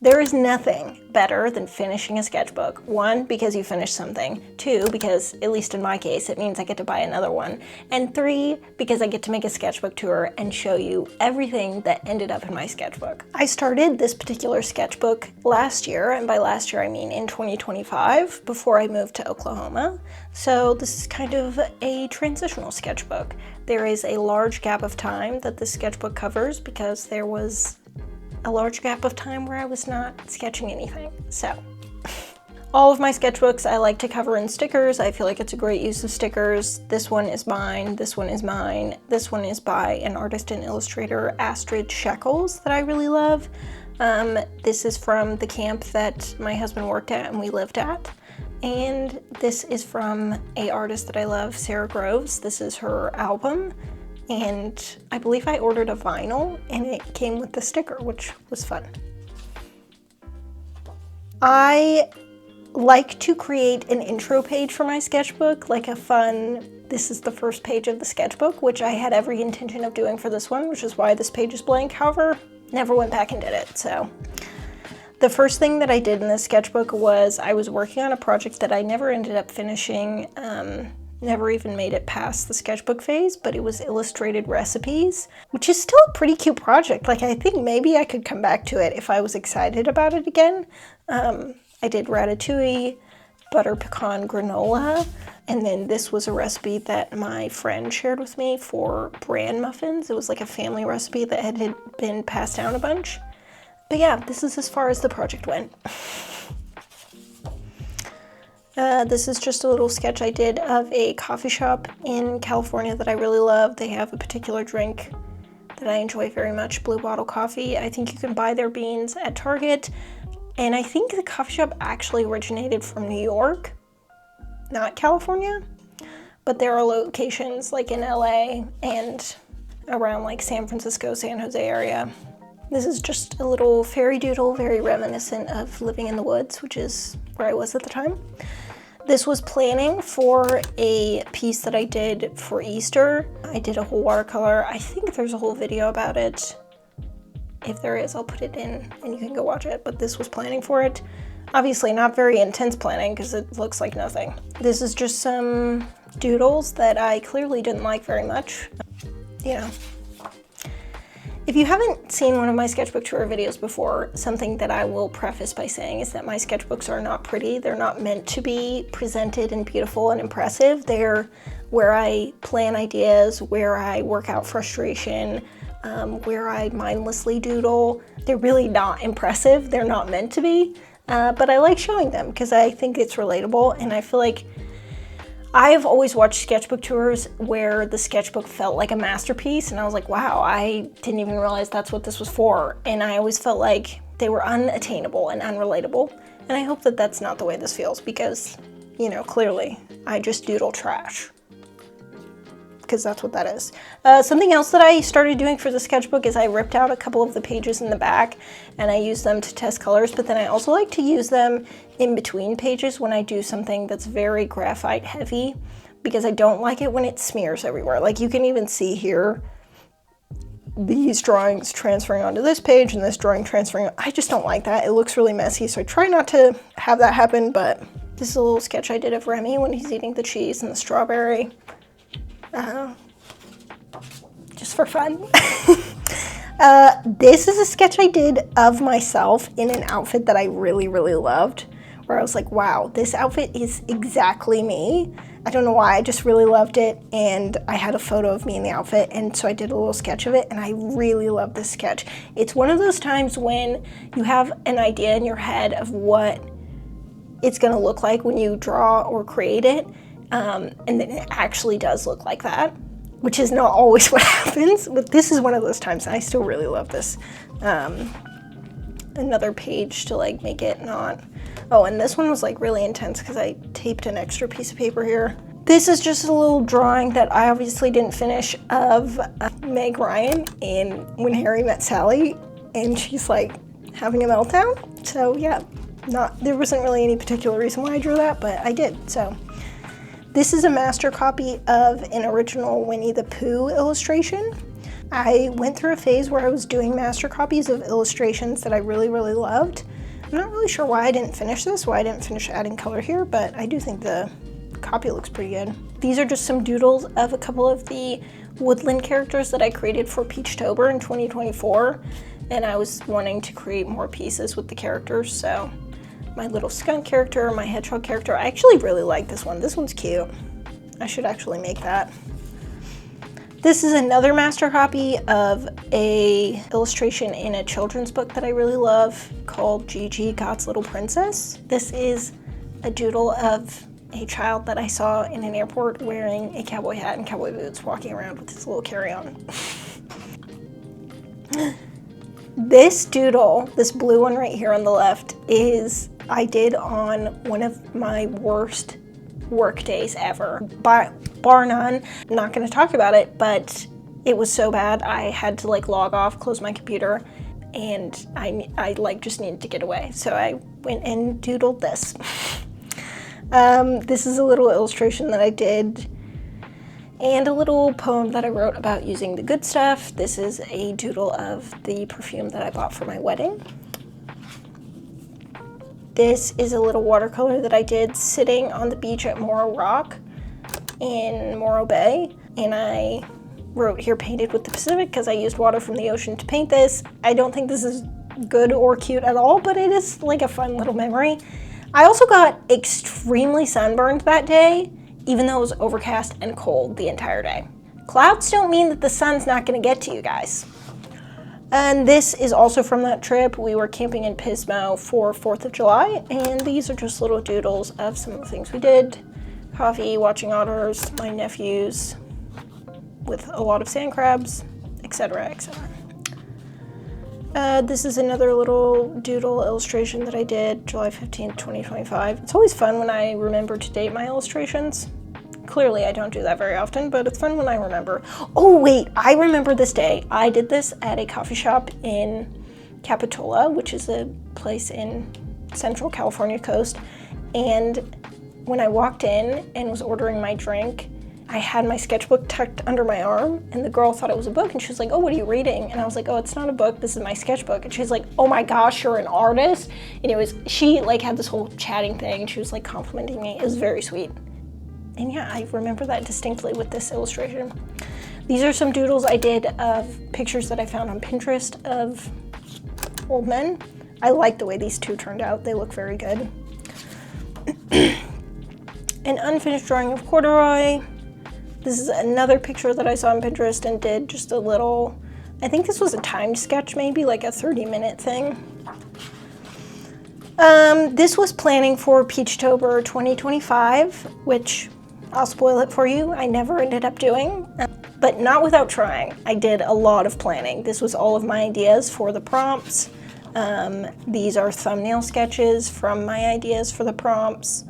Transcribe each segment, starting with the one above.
There is nothing better than finishing a sketchbook. 1, because you finish something. 2, because, at least in my case, it means I get to buy another one. And 3, because I get to make a sketchbook tour and show you everything that ended up in my sketchbook. I started this particular sketchbook last year, and by last year I mean in 2025, before I moved to Oklahoma. So this is kind of a transitional sketchbook. There is a large gap of time that this sketchbook covers because there was a large gap of time where I was not sketching anything. So all of my sketchbooks I like to cover in stickers. I feel like it's a great use of stickers. This one is mine, this one is mine, this one is by an artist and illustrator, Astrid Shekels, that I really love. This is from the camp that my husband worked at and we lived at. And this is from a artist that I love, Sarah Groves. This is her album. And I believe I ordered a vinyl and it came with the sticker, which was fun. I like to create an intro page for my sketchbook, like a fun, this is the first page of the sketchbook, which I had every intention of doing for this one, which is why this page is blank. However, never went back and did it, so. The first thing that I did in this sketchbook was I was working on a project that I never ended up finishing, never even made it past the sketchbook phase, but it was illustrated recipes, which is still a pretty cute project. Like, I think maybe I could come back to it if I was excited about it again. I did ratatouille, butter pecan granola, and then this was a recipe that my friend shared with me for bran muffins. It was like a family recipe that had been passed down a bunch. But yeah, this is as far as the project went. This is just a little sketch I did of a coffee shop in California that I really love. They have a particular drink that I enjoy very much, Blue Bottle Coffee. I think you can buy their beans at Target. And I think the coffee shop actually originated from New York, not California. But there are locations like in LA and around like San Francisco, San Jose area. This is just a little fairy doodle, very reminiscent of living in the woods, which is where I was at the time. This was planning for a piece that I did for Easter. I did a whole watercolor. I think there's a whole video about it. If there is, I'll put it in and you can go watch it, but this was planning for it. Obviously not very intense planning because it looks like nothing. This is just some doodles that I clearly didn't like very much. You know. If you haven't seen one of my sketchbook tour videos before, something that I will preface by saying is that my sketchbooks are not pretty. They're not meant to be presented and beautiful and impressive. They're where I plan ideas, where I work out frustration, where I mindlessly doodle. They're really not impressive. They're not meant to be, but I like showing them because I think it's relatable, and I feel like I have always watched sketchbook tours where the sketchbook felt like a masterpiece, and I was like, wow, I didn't even realize that's what this was for. And I always felt like they were unattainable and unrelatable. And I hope that that's not the way this feels because, you know, clearly I just doodle trash. Because that's what that is. Something else that I started doing for the sketchbook is I ripped out a couple of the pages in the back and I used them to test colors, but then I also like to use them in between pages when I do something that's very graphite heavy, because I don't like it when it smears everywhere. Like you can even see here, these drawings transferring onto this page and this drawing transferring. I just don't like that. It looks really messy, so I try not to have that happen, but this is a little sketch I did of Remy when he's eating the cheese and the strawberry. Just for fun. This is a sketch I did of myself in an outfit that I really, really loved, where I was like, wow, this outfit is exactly me. I don't know why, I just really loved it, and I had a photo of me in the outfit, and so I did a little sketch of it, and I really love this sketch. It's one of those times when you have an idea in your head of what it's gonna look like when you draw or create it, and then it actually does look like that, which is not always what happens, but this is one of those times, and I still really love this. Another page to like make it not, oh, and this one was like really intense because I taped an extra piece of paper here. This is just a little drawing that I obviously didn't finish of Meg Ryan in When Harry Met Sally, and she's like having a meltdown. So yeah, there wasn't really any particular reason why I drew that, but I did, so. This is a master copy of an original Winnie the Pooh illustration. I went through a phase where I was doing master copies of illustrations that I really, really loved. I'm not really sure why I didn't finish this, why I didn't finish adding color here, but I do think the copy looks pretty good. These are just some doodles of a couple of the woodland characters that I created for Peachtober in 2024, and I was wanting to create more pieces with the characters, so my little skunk character, my hedgehog character, I actually really like this one. This one's cute. I should actually make that. This is another master copy of a illustration in a children's book that I really love called Gigi, God's Little Princess. This is a doodle of a child that I saw in an airport wearing a cowboy hat and cowboy boots walking around with his little carry-on. This doodle, this blue one right here on the left, I did on one of my worst work days ever. Bar none. I'm not going to talk about it, but it was so bad I had to like log off, close my computer, and I like just needed to get away. So I went and doodled this. This is a little illustration that I did and a little poem that I wrote about using the good stuff. This is a doodle of the perfume that I bought for my wedding. This is a little watercolor that I did sitting on the beach at Morro Rock in Morro Bay, and I wrote here painted with the Pacific because I used water from the ocean to paint this. I don't think this is good or cute at all, but it is like a fun little memory. I also got extremely sunburned that day, even though it was overcast and cold the entire day. Clouds don't mean that the sun's not gonna get to you guys. And this is also from that trip. We were camping in Pismo for 4th of July, and these are just little doodles of some of the things we did. Coffee, watching otters, my nephews, with a lot of sand crabs, etc., etc. This is another little doodle illustration that I did July 15th, 2025. It's always fun when I remember to date my illustrations. Clearly I don't do that very often, but it's fun when I remember. Oh wait, I remember this day. I did this at a coffee shop in Capitola, which is a place in Central California coast. And when I walked in and was ordering my drink, I had my sketchbook tucked under my arm, and the girl thought it was a book, and she was like, "Oh, what are you reading?" And I was like, "Oh, it's not a book, this is my sketchbook." And she's like, "Oh my gosh, you're an artist?" And she like had this whole chatting thing, and she was like complimenting me. It was very sweet. And yeah, I remember that distinctly with this illustration. These are some doodles I did of pictures that I found on Pinterest of old men. I like the way these two turned out. They look very good. An unfinished drawing of corduroy. This is another picture that I saw on Pinterest and did just a little, I think this was a timed sketch, maybe like a 30-minute thing. This was planning for Peachtober 2025, which I'll spoil it for you. I never ended up doing, but not without trying. I did a lot of planning. This was all of my ideas for the prompts. These are thumbnail sketches from my ideas for the prompts.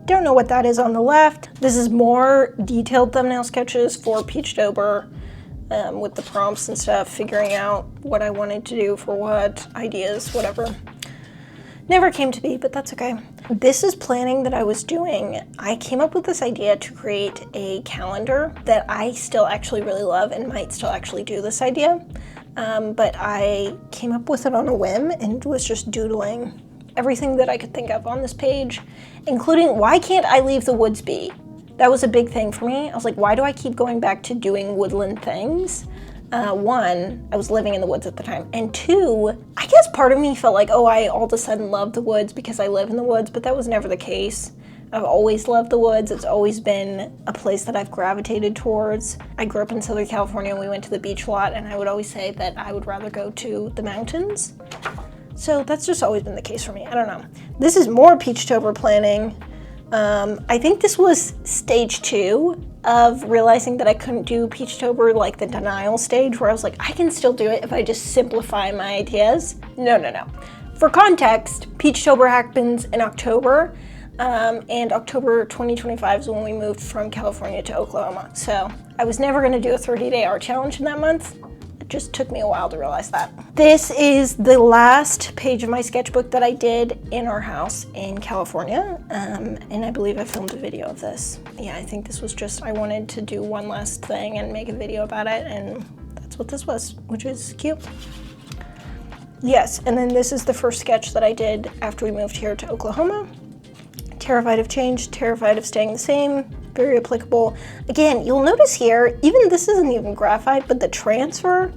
Don't know what that is on the left. This is more detailed thumbnail sketches for Peachtober with the prompts and stuff, figuring out what I wanted to do for what, ideas, whatever. Never came to be, but that's okay. This is planning that I was doing. I came up with this idea to create a calendar that I still actually really love and might still actually do this idea. But I came up with it on a whim and was just doodling everything that I could think of on this page, including why can't I leave the woods be? That was a big thing for me. I was like, why do I keep going back to doing woodland things? One, I was living in the woods at the time, and two, I guess part of me felt like, oh, I all of a sudden love the woods because I live in the woods, but that was never the case. I've always loved the woods. It's always been a place that I've gravitated towards. I grew up in Southern California and we went to the beach a lot, and I would always say that I would rather go to the mountains. So that's just always been the case for me. I don't know. This is more Peachtober planning. I think this was stage 2 of realizing that I couldn't do Peachtober, like the denial stage, where I was like, I can still do it if I just simplify my ideas. No. For context, Peachtober happens in October, and October 2025 is when we moved from California to Oklahoma. So I was never gonna do a 30-day art challenge in that month. Just took me a while to realize that. This is the last page of my sketchbook that I did in our house in California, and I believe I filmed a video of this. Yeah, I think this was just, I wanted to do one last thing and make a video about it, and that's what this was, which is cute. Yes, and then this is the first sketch that I did after we moved here to Oklahoma. Terrified of change, terrified of staying the same, very applicable. Again, you'll notice here, even this isn't even graphite, but the transfer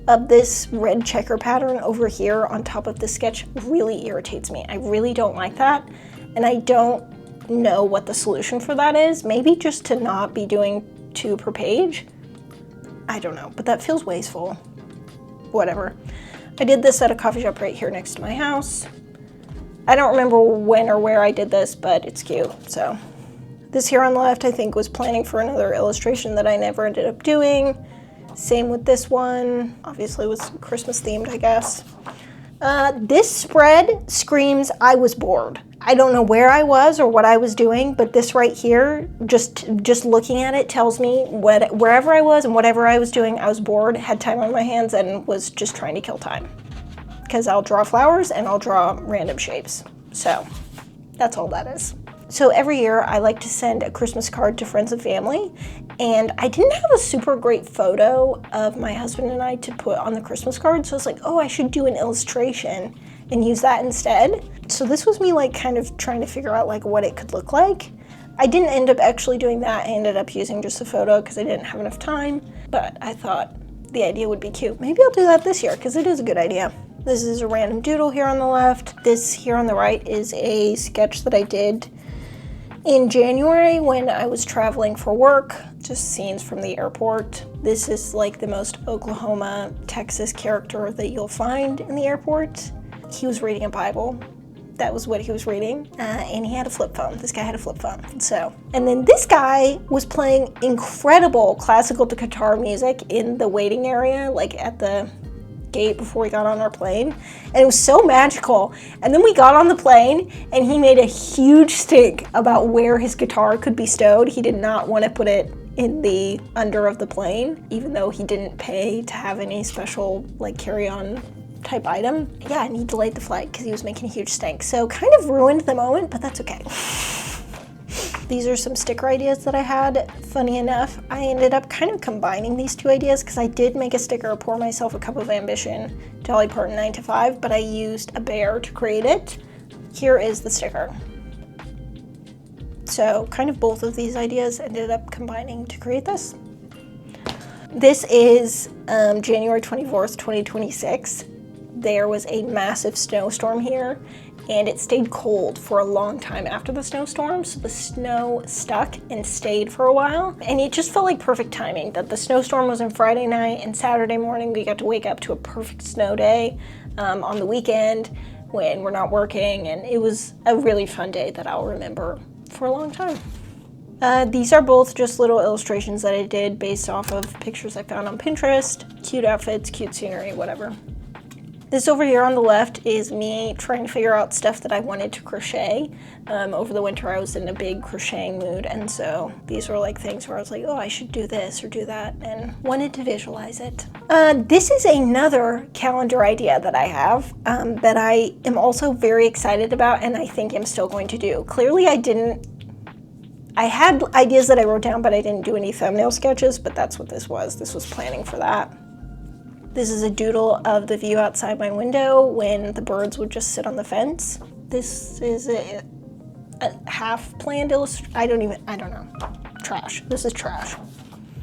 of this red checker pattern over here on top of the sketch really irritates me. I really don't like that, and I don't know what the solution for that is. Maybe just to not be doing 2 per page. I don't know, but that feels wasteful. Whatever. I did this at a coffee shop right here next to my house. I don't remember when or where I did this, but it's cute. So this here on the left, I think, was planning for another illustration that I never ended up doing. Same with this one. Obviously it was Christmas themed, I guess. This spread screams I was bored. I don't know where I was or what I was doing, but this right here, just looking at it tells me wherever I was and whatever I was doing, I was bored, had time on my hands, and was just trying to kill time. Because I'll draw flowers and I'll draw random shapes. So that's all that is. So every year I like to send a Christmas card to friends and family, and I didn't have a super great photo of my husband and I to put on the Christmas card, so I was like, oh, I should do an illustration and use that instead. So this was me like kind of trying to figure out like what it could look like. I didn't end up actually doing that. I ended up using just a photo because I didn't have enough time, but I thought the idea would be cute. Maybe I'll do that this year because it is a good idea. This is a random doodle here on the left. This here on the right is a sketch that I did in January when I was traveling for work, just scenes from the airport. This is like the most Oklahoma, Texas character that you'll find in the airport. He was reading a Bible. That was what he was reading, and he had a flip phone. This guy had a flip phone. So, and then this guy was playing incredible classical to guitar music in the waiting area, like at the gate before we got on our plane, and it was so magical. And then we got on the plane and he made a huge stink about where his guitar could be stowed. He did not want to put it in the under of the plane, even though he didn't pay to have any special like carry-on type item. Yeah, and he delayed the flight because he was making a huge stink. So kind of ruined the moment, but that's okay. These are some sticker ideas that I had. Funny enough, I ended up kind of combining these 2 ideas because I did make a sticker, Pour Myself a Cup of Ambition, Dolly Parton 9 to 5, but I used a bear to create it. Here is the sticker. So kind of both of these ideas ended up combining to create this. This is January 24th, 2026. There was a massive snowstorm here, and it stayed cold for a long time after the snowstorm, so the snow stuck and stayed for a while. And it just felt like perfect timing that the snowstorm was on Friday night, and Saturday morning we got to wake up to a perfect snow day on the weekend when we're not working, and it was a really fun day that I'll remember for a long time. These are both just little illustrations that I did based off of pictures I found on Pinterest. Cute outfits, cute scenery, whatever. This over here on the left is me trying to figure out stuff that I wanted to crochet. Over the winter I was in a big crocheting mood, and so these were like things where I was like, oh, I should do this or do that, and wanted to visualize it. This is another calendar idea that I have that I am also very excited about, and I think I'm still going to do. Clearly I had ideas that I wrote down, but I didn't do any thumbnail sketches, but that's what this was. This was planning for that. This is a doodle of the view outside my window when the birds would just sit on the fence. This is a half-planned illustration. I don't know. Trash. This is trash.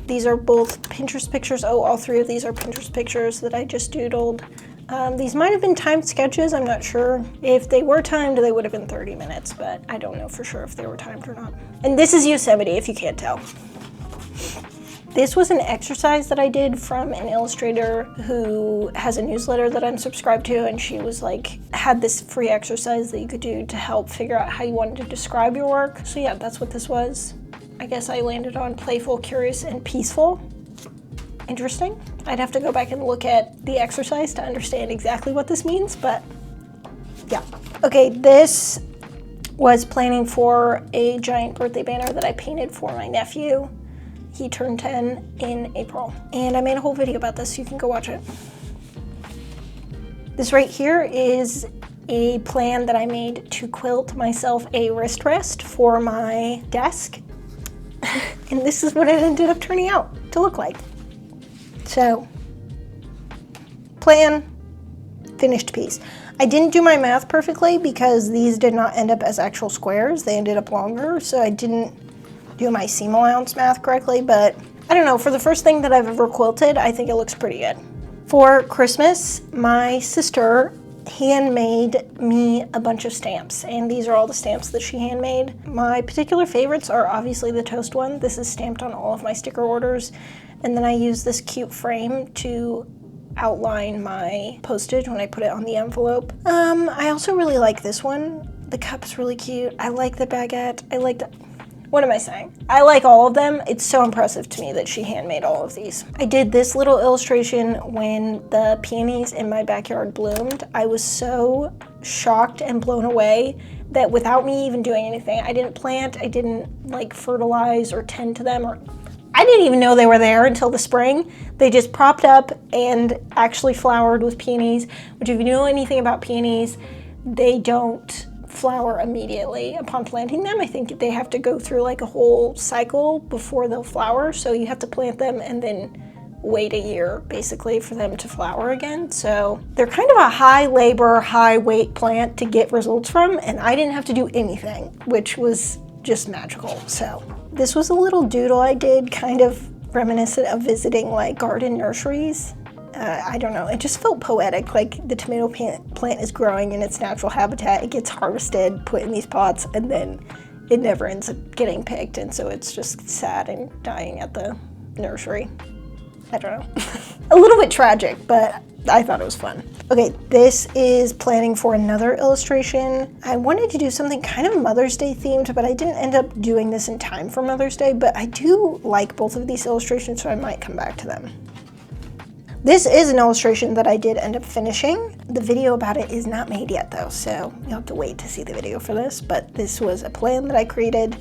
These are both Pinterest pictures. Oh, all 3 of these are Pinterest pictures that I just doodled. These might have been timed sketches. I'm not sure. If they were timed, they would have been 30 minutes, but I don't know for sure if they were timed or not. And this is Yosemite, if you can't tell. This was an exercise that I did from an illustrator who has a newsletter that I'm subscribed to, and she was like, had this free exercise that you could do to help figure out how you wanted to describe your work. So yeah, that's what this was. I guess I landed on playful, curious, and peaceful. Interesting. I'd have to go back and look at the exercise to understand exactly what this means, but yeah. Okay, this was planning for a giant birthday banner that I painted for my nephew. He turned 10 in April, and I made a whole video about this, so you can go watch it. This right here is a plan that I made to quilt myself a wrist rest for my desk, and this is what it ended up turning out to look like. So, plan, finished piece. I didn't do my math perfectly because these did not end up as actual squares. They ended up longer, so I didn't do my seam allowance math correctly, but I don't know, for the first thing that I've ever quilted, I think it looks pretty good. For Christmas, my sister handmade me a bunch of stamps, and these are all the stamps that she handmade. My particular favorites are obviously the toast one. This is stamped on all of my sticker orders, and then I use this cute frame to outline my postage when I put it on the envelope. I also really like this one. The cup's really cute. I like the baguette. What am I saying? I like all of them. It's so impressive to me that she handmade all of these. I did this little illustration when the peonies in my backyard bloomed. I was so shocked and blown away that without me even doing anything, I didn't plant, I didn't like fertilize or tend to them, or I didn't even know they were there until the spring. They just propped up and actually flowered with peonies, which if you know anything about peonies, they don't flower immediately upon planting them. I think they have to go through like a whole cycle before they'll flower. So you have to plant them and then wait a year basically for them to flower again. So they're kind of a high labor, high weight plant to get results from, and I didn't have to do anything, which was just magical. So this was a little doodle I did, kind of reminiscent of visiting like garden nurseries. I don't know, it just felt poetic, like the tomato plant is growing in its natural habitat, it gets harvested, put in these pots, and then it never ends up getting picked, and so it's just sad and dying at the nursery. I don't know. A little bit tragic, but I thought it was fun. Okay, this is planning for another illustration. I wanted to do something kind of Mother's Day themed, but I didn't end up doing this in time for Mother's Day, but I do like both of these illustrations, so I might come back to them. This is an illustration that I did end up finishing. The video about it is not made yet though, so you'll have to wait to see the video for this, but this was a plan that I created.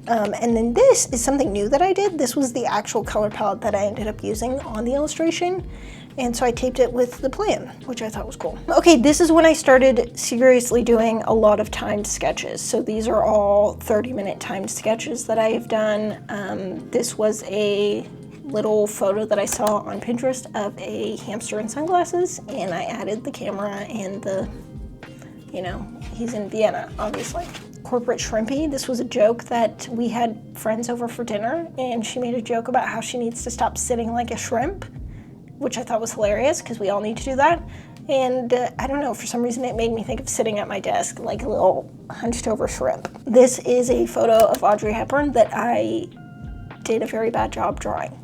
And then this is something new that I did. This was the actual color palette that I ended up using on the illustration. And so I taped it with the plan, which I thought was cool. Okay, this is when I started seriously doing a lot of timed sketches. So these are all 30-minute timed sketches that I have done. This was a little photo that I saw on Pinterest of a hamster in sunglasses, and I added the camera and the, you know, he's in Vienna, obviously. Corporate Shrimpy, this was a joke that we had friends over for dinner, and she made a joke about how she needs to stop sitting like a shrimp, which I thought was hilarious because we all need to do that. And I don't know, for some reason it made me think of sitting at my desk like a little hunched over shrimp. This is a photo of Audrey Hepburn that I did a very bad job drawing.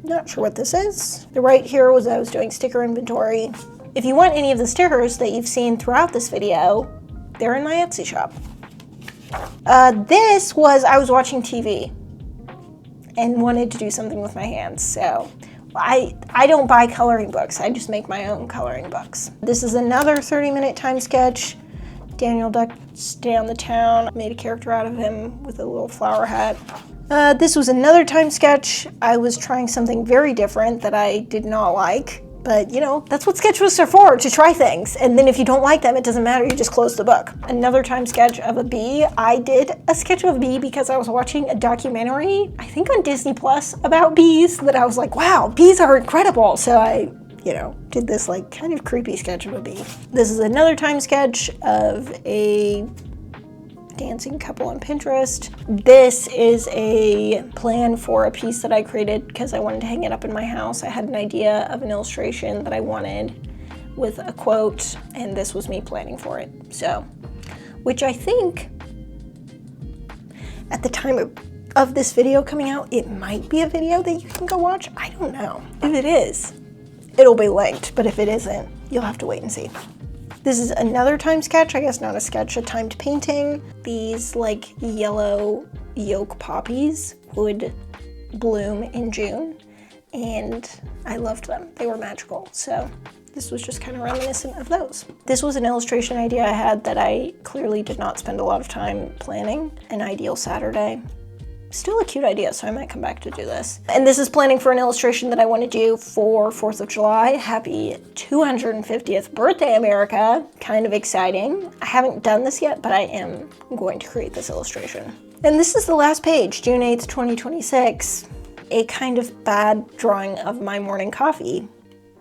Not sure what this is. The right here was I was doing sticker inventory. If you want any of the stickers that you've seen throughout this video, they're in my Etsy shop. This was I was watching TV and wanted to do something with my hands, so I don't buy coloring books, I just make my own coloring books. This is another 30-minute time sketch. Daniel ducks down the town, made a character out of him with a little flower hat. This was another time sketch. I was trying something very different that I did not like, but you know, that's what sketchbooks are for, to try things. And then if you don't like them, it doesn't matter, you just close the book. Another time sketch of a bee. I did a sketch of a bee because I was watching a documentary, I think on Disney Plus, about bees, that I was like, wow, bees are incredible. So I, you know, did this like kind of creepy sketch of a bee. This is another time sketch of a dancing couple on Pinterest. This is a plan for a piece that I created because I wanted to hang it up in my house. I had an idea of an illustration that I wanted with a quote, and this was me planning for it. So, which I think at the time of this video coming out, it might be a video that you can go watch. I don't know. If it is, it'll be linked, but if it isn't, you'll have to wait and see. This is another timed sketch, I guess not a sketch, a timed painting. These like yellow yolk poppies would bloom in June, and I loved them. They were magical, so this was just kind of reminiscent of those. This was an illustration idea I had that I clearly did not spend a lot of time planning. An ideal Saturday. Still a cute idea, so I might come back to do this. And this is planning for an illustration that I want to do for 4th of July. Happy 250th birthday, America. Kind of exciting. I haven't done this yet, but I am going to create this illustration. And this is the last page, June 8th, 2026. A kind of bad drawing of my morning coffee.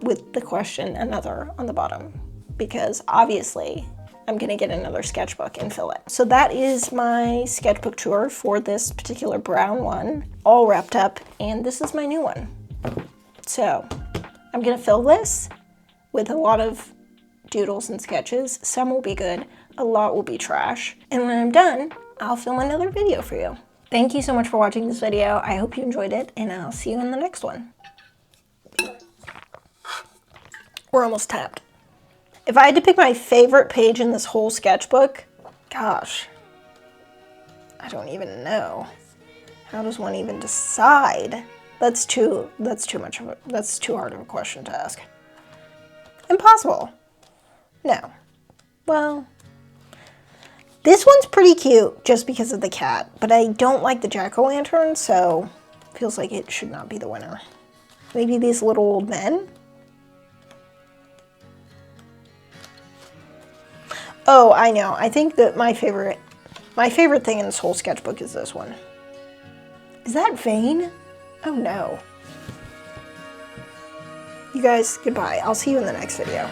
with the question another on the bottom, because obviously I'm gonna get another sketchbook and fill it. So that is my sketchbook tour for this particular brown one, all wrapped up, and this is my new one. So I'm gonna fill this with a lot of doodles and sketches. Some will be good, a lot will be trash. And when I'm done, I'll film another video for you. Thank you so much for watching this video. I hope you enjoyed it, and I'll see you in the next one. We're almost tapped. If I had to pick my favorite page in this whole sketchbook, gosh, I don't even know. How does one even decide? That's too hard of a question to ask. Impossible. No. Well, this one's pretty cute just because of the cat, but I don't like the jack-o'-lantern, so feels like it should not be the winner. Maybe these little old men? Oh, I know. I think that my favorite thing in this whole sketchbook is this one. Is that Vane? Oh no. You guys, goodbye. I'll see you in the next video.